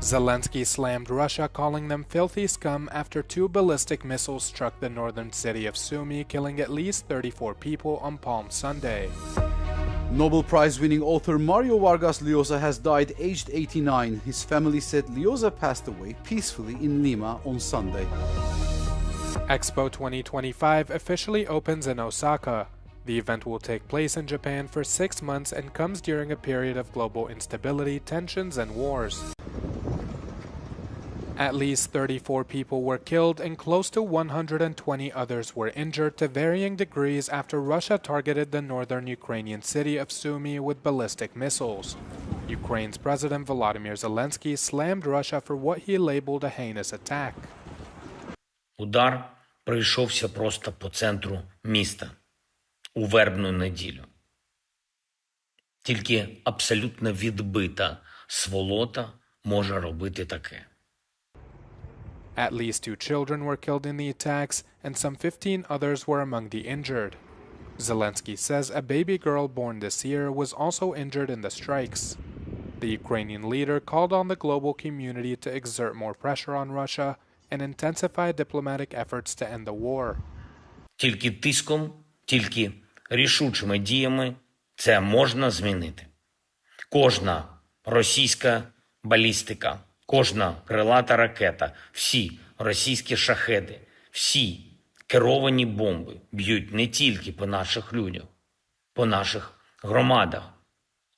Zelensky slammed Russia, calling them filthy scum after 2 ballistic missiles struck the northern city of Sumy, killing at least 34 people on Palm Sunday. Nobel Prize-winning author Mario Vargas Llosa has died aged 89. His family said Llosa passed away peacefully in Lima on Sunday. Expo 2025 officially opens in Osaka. The event will take place in Japan for 6 months and comes during a period of global instability, tensions, and wars. At least 34 people were killed and close to 120 others were injured to varying degrees after Russia targeted the northern Ukrainian city of Sumy with ballistic missiles. Ukraine's President Volodymyr Zelensky slammed Russia for what he labeled a heinous attack. Удар прийшовся просто по центру міста у вербну неділю. Тільки абсолютно відбита сволота може робити таке. At least 2 children were killed in the attacks, and some 15 others were among the injured. Zelensky says a baby girl born this year was also injured in the strikes. The Ukrainian leader called on the global community to exert more pressure on Russia and intensify diplomatic efforts to end the war. Тільки тиском, тільки рішучими діями це можна змінити. Кожна російська балістика, кожна крилата ракета, всі російські шахеди, всі керовані бомби б'ють не тільки по наших людях, по наших громадах,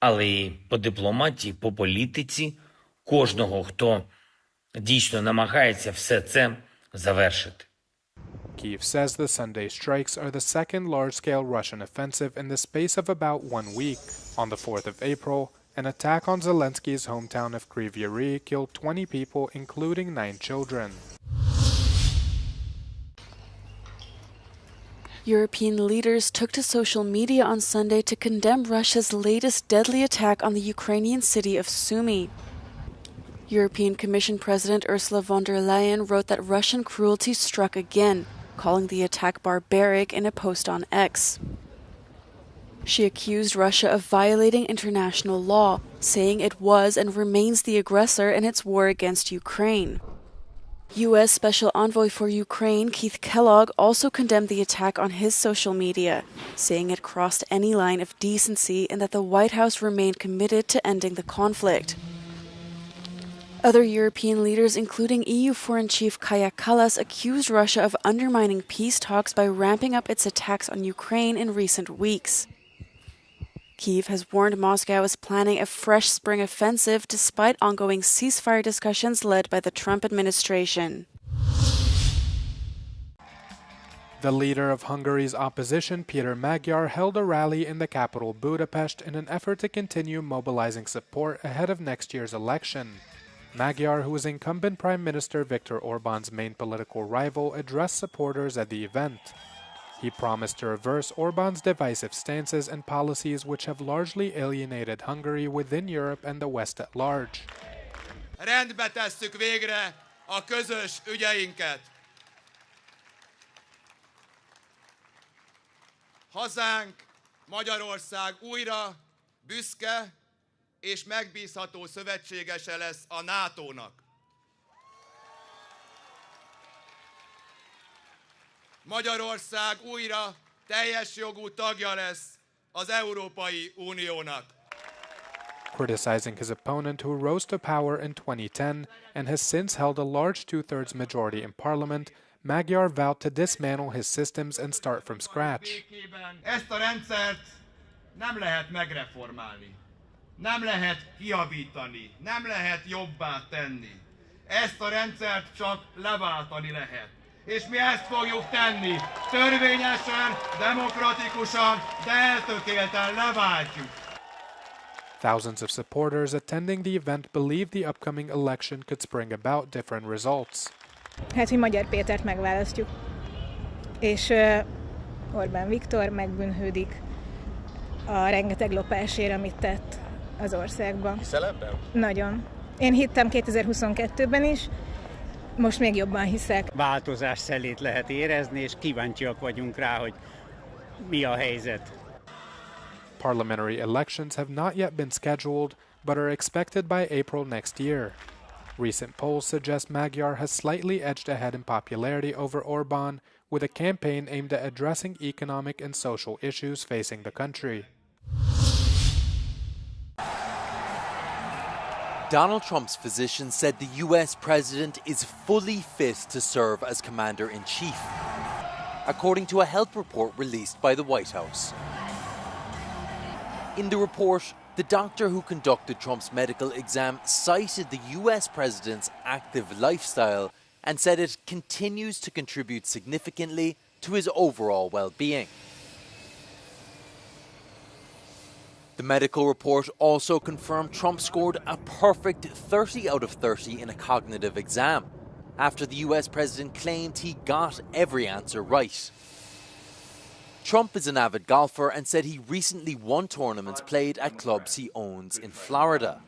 але й по дипломатії, по політиці кожного, хто дійсно намагається все це завершити. Kyiv says the Sunday strikes are the second large-scale Russian offensive in the space of about 1 week. On the 4th of April, an attack on Zelensky's hometown of Kryvyi Rih killed 20 people, including 9 children. European leaders took to social media on Sunday to condemn Russia's latest deadly attack on the Ukrainian city of Sumy. European Commission President Ursula von der Leyen wrote that Russian cruelty struck again, calling the attack barbaric in a post on X. She accused Russia of violating international law, saying it was and remains the aggressor in its war against Ukraine. U.S. Special Envoy for Ukraine Keith Kellogg also condemned the attack on his social media, saying it crossed any line of decency and that the White House remained committed to ending the conflict. Other European leaders, including EU Foreign Chief Kaja Kallas, accused Russia of undermining peace talks by ramping up its attacks on Ukraine in recent weeks. Kyiv has warned Moscow is planning a fresh spring offensive despite ongoing ceasefire discussions led by the Trump administration. The leader of Hungary's opposition, Peter Magyar, held a rally in the capital Budapest in an effort to continue mobilizing support ahead of next year's election. Magyar, who is incumbent Prime Minister Viktor Orbán's main political rival, addressed supporters at the event. He promised to reverse Orbán's divisive stances and policies which have largely alienated Hungary within Europe and the West at large. Rendbe tesszük végre a közös ügyeinket. Hazánk, Magyarország újra büszke és megbízható szövetségese lesz a NATO-nak. Magyarország újra teljes jogú tagja lesz az Európai Uniónak. Criticizing his opponent, who rose to power in 2010 and has since held a large two-thirds majority in parliament, Magyar vowed to dismantle his systems and start from scratch. Ezt a rendszert nem lehet megreformálni, nem lehet kijavítani, nem lehet jobbá tenni. Ezt a rendszert csak leváltani lehet. És mi ezt fogjuk tenni. Törvényesen, demokratikusan, de eltökélten leváltjuk. Thousands of supporters attending the event believe the upcoming election could bring about different results. Hát, hogy Magyar Pétert megválasztjuk. És Orbán Viktor megbűnhődik a rengeteg lopásért, amit tett az országban. Hiszel ebben? Nagyon. Én hittem 2022-ben is, most még jobban hiszek. Változás szelét lehet érezni, és kíváncsiak vagyunk rá, hogy mi a helyzet. Parliamentary elections have not yet been scheduled, but are expected by April next year. Recent polls suggest Magyar has slightly edged ahead in popularity over Orbán, with a campaign aimed at addressing economic and social issues facing the country. Donald Trump's physician said the US president is fully fit to serve as commander-in-chief, according to a health report released by the White House. In the report, the doctor who conducted Trump's medical exam cited the US president's active lifestyle and said it continues to contribute significantly to his overall well-being. The medical report also confirmed Trump scored a perfect 30 out of 30 in a cognitive exam, after the US president claimed he got every answer right. Trump is an avid golfer and said he recently won tournaments played at clubs he owns in Florida.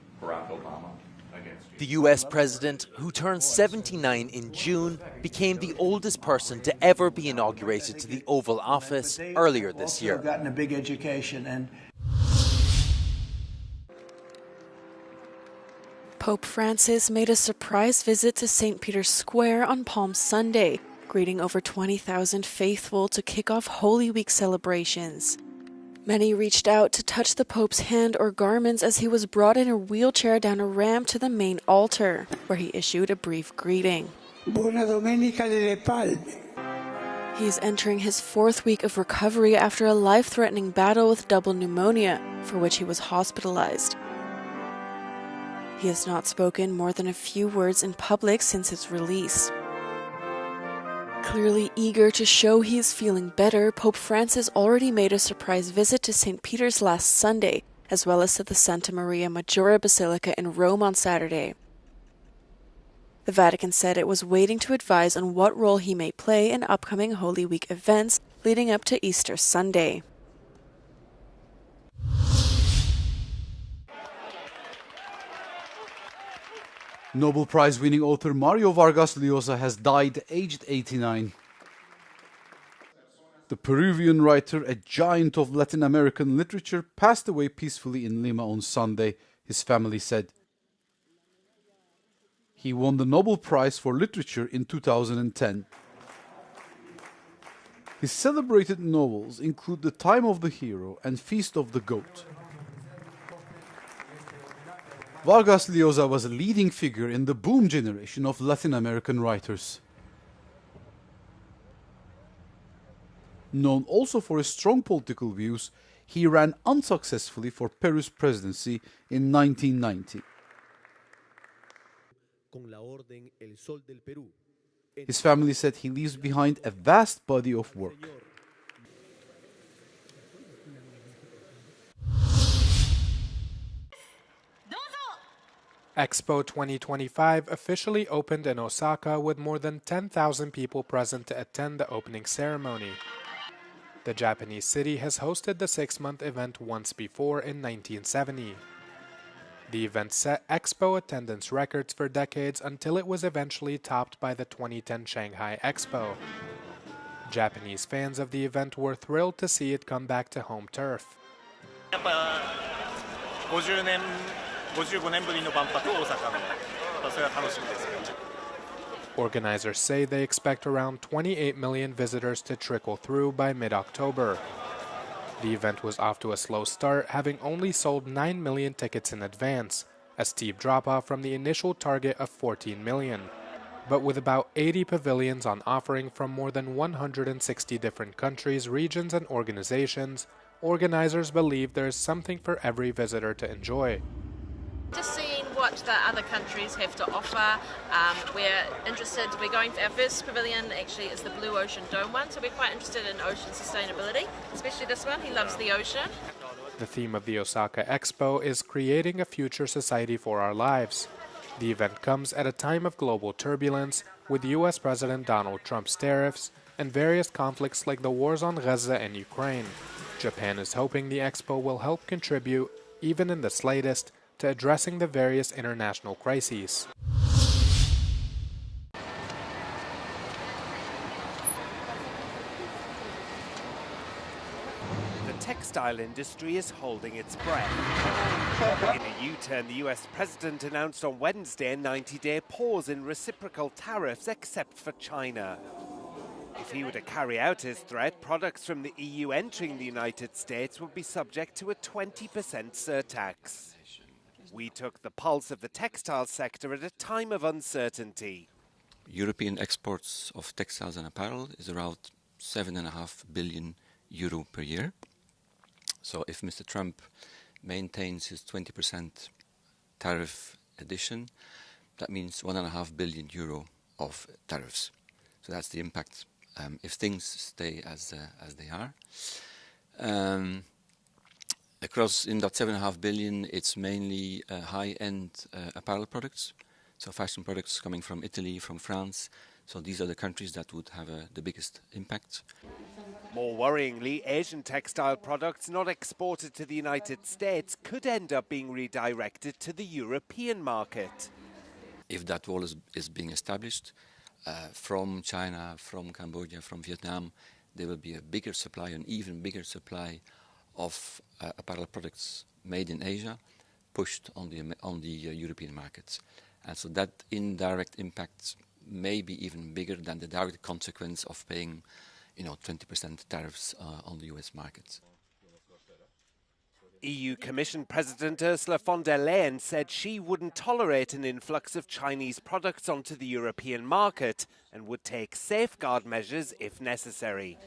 The US president, who turned 79 in June, became the oldest person to ever be inaugurated to the Oval Office earlier this year. Gotten a big education and Pope Francis made a surprise visit to St. Peter's Square on Palm Sunday, greeting over 20,000 faithful to kick off Holy Week celebrations. Many reached out to touch the Pope's hand or garments as he was brought in a wheelchair down a ramp to the main altar, where he issued a brief greeting. Buona Domenica delle Palme. He is entering his 4th week of recovery after a life-threatening battle with double pneumonia, for which he was hospitalized. He has not spoken more than a few words in public since his release. Clearly eager to show he is feeling better, Pope Francis already made a surprise visit to St. Peter's last Sunday, as well as to the Santa Maria Maggiore Basilica in Rome on Saturday. The Vatican said it was waiting to advise on what role he may play in upcoming Holy Week events leading up to Easter Sunday. Nobel Prize-winning author Mario Vargas Llosa has died aged 89. The Peruvian writer, a giant of Latin American literature, passed away peacefully in Lima on Sunday, his family said. He won the Nobel Prize for Literature in 2010. His celebrated novels include The Time of the Hero and Feast of the Goat. Vargas Llosa was a leading figure in the boom generation of Latin American writers. Known also for his strong political views, he ran unsuccessfully for Peru's presidency in 1990. His family said he leaves behind a vast body of work. Expo 2025 officially opened in Osaka with more than 10,000 people present to attend the opening ceremony. The Japanese city has hosted the 6-month event once before in 1970. The event set Expo attendance records for decades until it was eventually topped by the 2010 Shanghai Expo. Japanese fans of the event were thrilled to see it come back to home turf. Organizers say they expect around 28 million visitors to trickle through by mid-October. The event was off to a slow start, having only sold 9 million tickets in advance, a steep drop-off from the initial target of 14 million. But with about 80 pavilions on offering from more than 160 different countries, regions, and organizations, organizers believe there is something for every visitor to enjoy. Just seeing what the other countries have to offer. We're going for our first pavilion actually is the Blue Ocean Dome one, so we're quite interested in ocean sustainability, especially this one. He loves the ocean. The theme of the Osaka Expo is creating a future society for our lives. The event comes at a time of global turbulence, with US President Donald Trump's tariffs and various conflicts like the wars on Gaza and Ukraine. Japan is hoping the Expo will help contribute, even in the slightest, to addressing the various international crises. The textile industry is holding its breath. In a U-turn, the US president announced on Wednesday a 90-day pause in reciprocal tariffs except for China. If he were to carry out his threat, products from the EU entering the United States would be subject to a 20% surtax. We took the pulse of the textile sector at a time of uncertainty. European exports of textiles and apparel is around €7.5 billion per year. So if Mr. Trump maintains his 20% tariff addition, that means €1.5 billion of tariffs. So that's the impact if things stay as they are. Across in that 7.5 billion, it's mainly high-end apparel products, so fashion products coming from Italy, from France. So these are the countries that would have the biggest impact. More worryingly, Asian textile products not exported to the United States could end up being redirected to the European market. If that wall is being established from China, from Cambodia, from Vietnam, there will be a bigger supply, an even bigger supply of apparel products made in Asia pushed on the European markets. And so that indirect impact may be even bigger than the direct consequence of paying 20% tariffs on the US markets. EU Commission President Ursula von der Leyen said she wouldn't tolerate an influx of Chinese products onto the European market and would take safeguard measures if necessary.